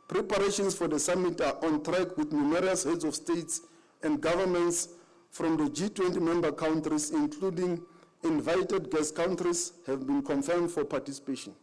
Preparations for the summit are on track with numerous heads of states and governments from the G20 member countries, including invited guest countries, have been confirmed for participation.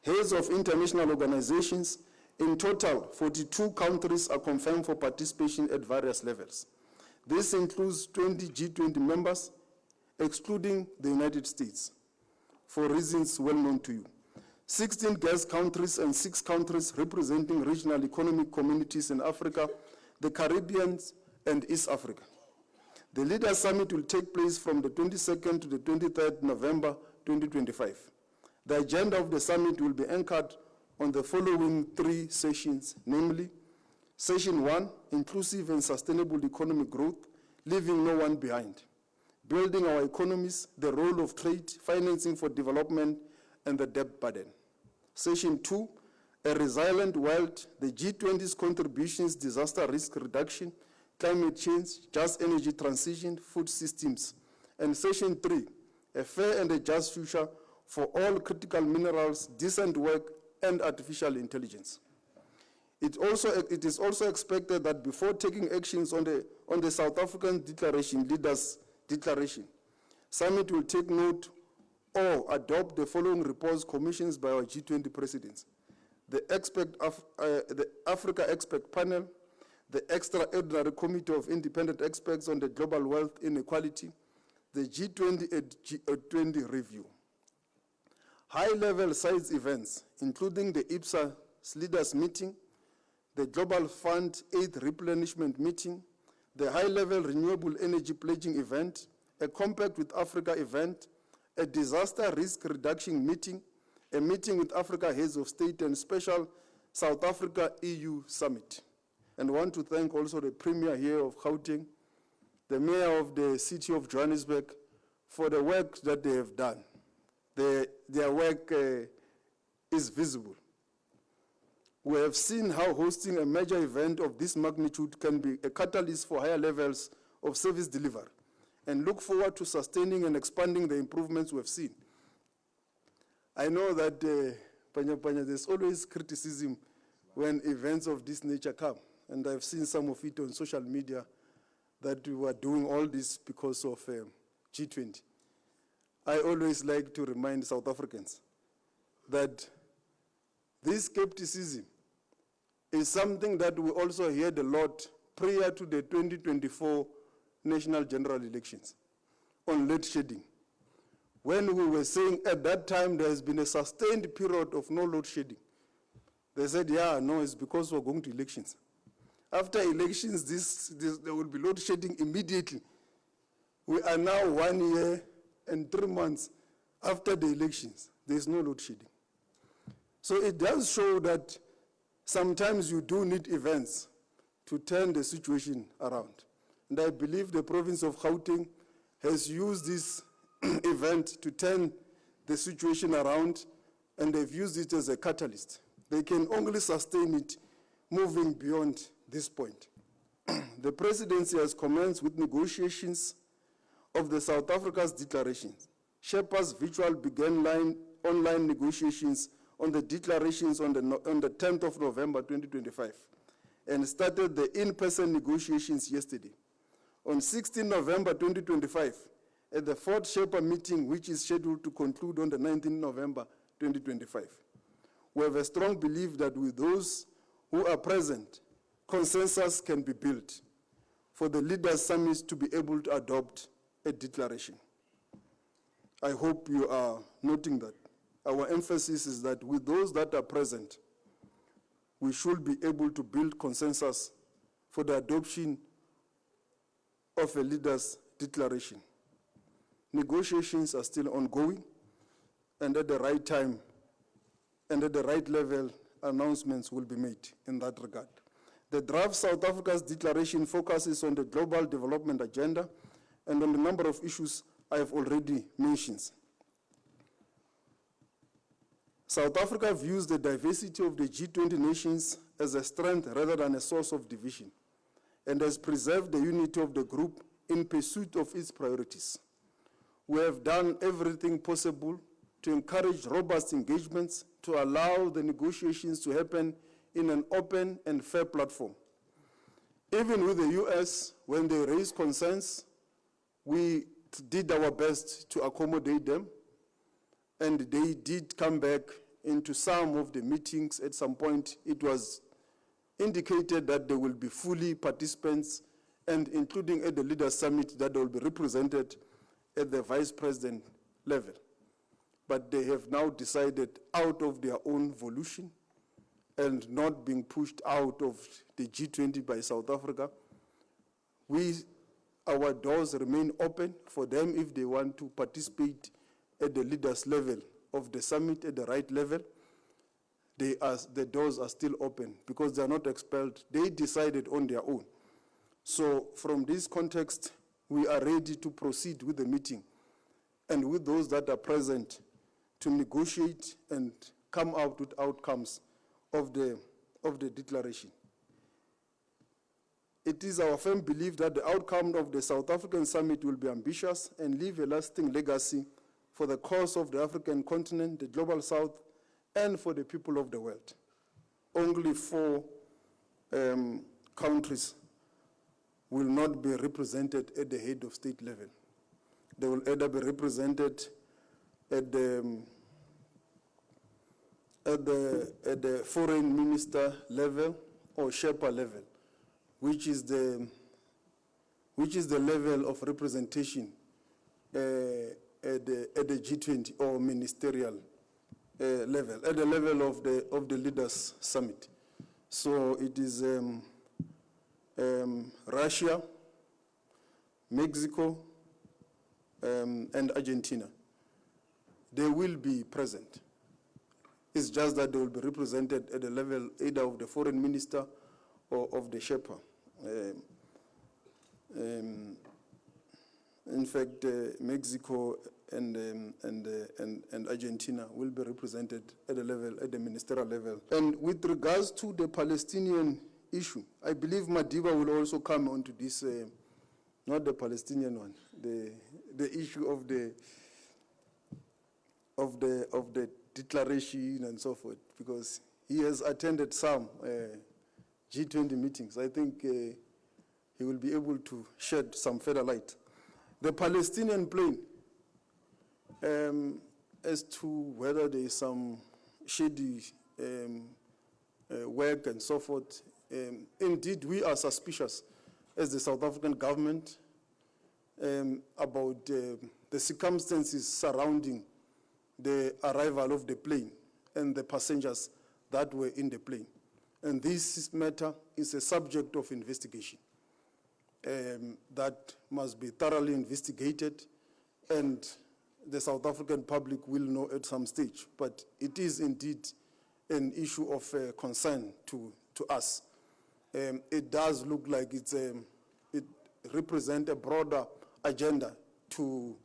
Heads of international organizations, in total, 42 countries are confirmed for participation at various levels. This includes 20 G20 members, excluding the United States, for reasons well known to you. 16 guest countries and 6 countries representing regional economic communities in Africa, the Caribbean, and East Africa. The Leaders Summit will take place from the 22nd to the 23rd November 2025. The agenda of the summit will be anchored on the following 3 sessions, namely, Session 1, Inclusive and Sustainable Economic Growth, Leaving No One Behind. Building our economies, the role of trade, financing for development, and the debt burden. Session 2, A Resilient World, the G20's contributions, disaster risk reduction, climate change, just energy transition, food systems. And Session 3, A Fair and a Just Future for all critical minerals, decent work, and artificial intelligence. It is also expected that before taking actions on the South African Leaders Declaration, Summit will take note or adopt the following reports commissioned by our G20 presidents: the Africa Expert Panel, the Extraordinary Committee of Independent Experts on the Global Wealth Inequality, the G20 and G20 Review. High-level sides events, including the IPSA Leaders Meeting, the Global Fund Aid Replenishment Meeting, the High-Level Renewable Energy Pledging Event, a Compact with Africa event, a Disaster Risk Reduction Meeting, a meeting with Africa Heads of State, and special South Africa-EU Summit. And I want to thank also the Premier here of Gauteng, the Mayor of the City of Johannesburg, for the work that they have done. Their work is visible. We have seen how hosting a major event of this magnitude can be a catalyst for higher levels of service delivery, and look forward to sustaining and expanding the improvements we have seen. I know that there's always criticism when events of this nature come, and I've seen some of it on social media that we were doing all this because of G20. I always like to remind South Africans that this skepticism is something that we also heard a lot prior to the 2024 national general elections on load shedding. When we were saying at that time there has been a sustained period of no load shedding, they said, yeah, no, it's because we're going to elections. After elections, there will be load shedding immediately. We are now 1 year and 3 months after the elections. There is no load shedding. So it does show that sometimes you do need events to turn the situation around. And I believe the province of Gauteng has used this event to turn the situation around, and they've used it as a catalyst. They can only sustain it moving beyond this point. The presidency has commenced with negotiations of the South Africa's declarations. Sherpas Virtual began online negotiations on the declarations on the 10th of November 2025 and started the in-person negotiations yesterday. On 16 November 2025, at the 4th Sherpa meeting, which is scheduled to conclude on the 19th November 2025, we have a strong belief that with those who are present, consensus can be built for the Leaders Summit to be able to adopt a declaration. I hope you are noting that. Our emphasis is that with those that are present, we should be able to build consensus for the adoption of a Leaders Declaration. Negotiations are still ongoing, and at the right time and at the right level, announcements will be made in that regard. The draft South Africa's declaration focuses on the global development agenda and on the number of issues I have already mentioned. South Africa views the diversity of the G20 nations as a strength rather than a source of division, and has preserved the unity of the group in pursuit of its priorities. We have done everything possible to encourage robust engagements, to allow the negotiations to happen in an open and fair platform. Even with the US, when they raised concerns, we did our best to accommodate them, and they did come back into some of the meetings. At some point, it was indicated that they will be fully participants, and including at the Leaders Summit, that they will be represented at the Vice President level. But they have now decided, out of their own volition and not being pushed out of the G20 by South Africa, our doors remain open for them if they want to participate at the leaders level of the summit, at the right level. The doors are still open because they are not expelled. They decided on their own. So from this context, we are ready to proceed with the meeting and with those that are present to negotiate and come out with outcomes of the declaration. It is our firm belief that the outcome of the South African summit will be ambitious and leave a lasting legacy for the cause of the African continent, the global south, and for the people of the world. Only 4 countries will not be represented at the head of state level. They will either be represented at the foreign minister level or Sherpa level, which is the level of representation at the G20 or ministerial level, at the level of the Leaders Summit. So it is Russia, Mexico, and Argentina. They will be present. It's just that they will be represented at the level either of the foreign minister or of the Sherpa. In fact, Mexico and Argentina will be represented at the ministerial level. And with regards to the Palestinian issue, I believe Madiba will also come onto this, not the Palestinian one, the issue of the declaration and so forth, because he has attended some G20 meetings. I think he will be able to shed some further light. The Palestinian plain, as to whether there is some shady work and so forth, indeed we are suspicious as the South African government about the circumstances surrounding the arrival of the plane and the passengers that were in the plane. And this matter is a subject of investigation that must be thoroughly investigated, and the South African public will know at some stage. But it is indeed an issue of concern to us. It does look like it represents a broader agenda to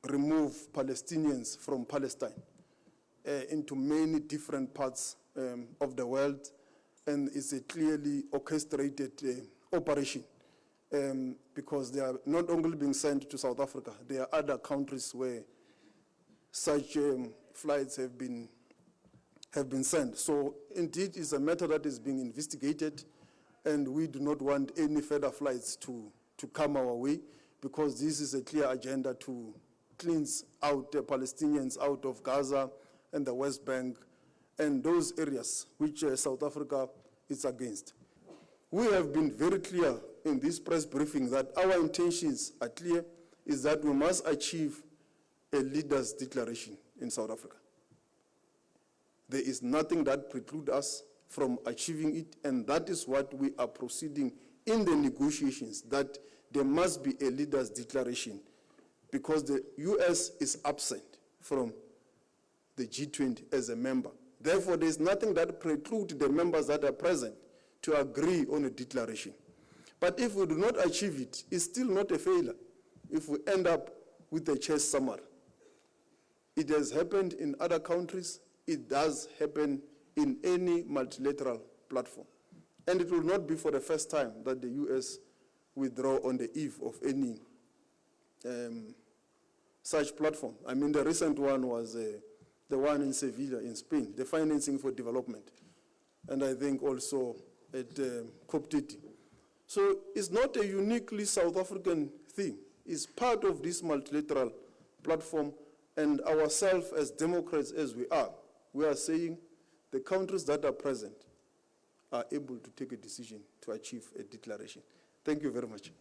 remove Palestinians from Palestine into many different parts of the world, and it's a clearly orchestrated operation because they are not only being sent to South Africa, there are other countries where such flights have been sent. So indeed, it's a matter that is being investigated, and we do not want any further flights to come our way, because this is a clear agenda to cleanse out the Palestinians out of Gaza and the West Bank and those areas which South Africa is against. We have been very clear in this press briefing that our intentions are clear, is that we must achieve a leaders' declaration in South Africa. There is nothing that precludes us from achieving it, and that is what we are proceeding in the negotiations, that there must be a leaders' declaration, because the US is absent from the G20 as a member. Therefore, there is nothing that precludes the members that are present to agree on a declaration. But if we do not achieve it, it's still not a failure if we end up with a chess summary. It has happened in other countries. It does happen in any multilateral platform. And it will not be for the first time that the US withdraw on the eve of any such platform. I mean, the recent one was the one in Sevilla in Spain, the financing for development. and I think also at COP30. So it's not a uniquely South African thing. It's part of this multilateral platform, and ourselves as democrats as we are saying the countries that are present are able to take a decision to achieve a declaration. Thank you very much.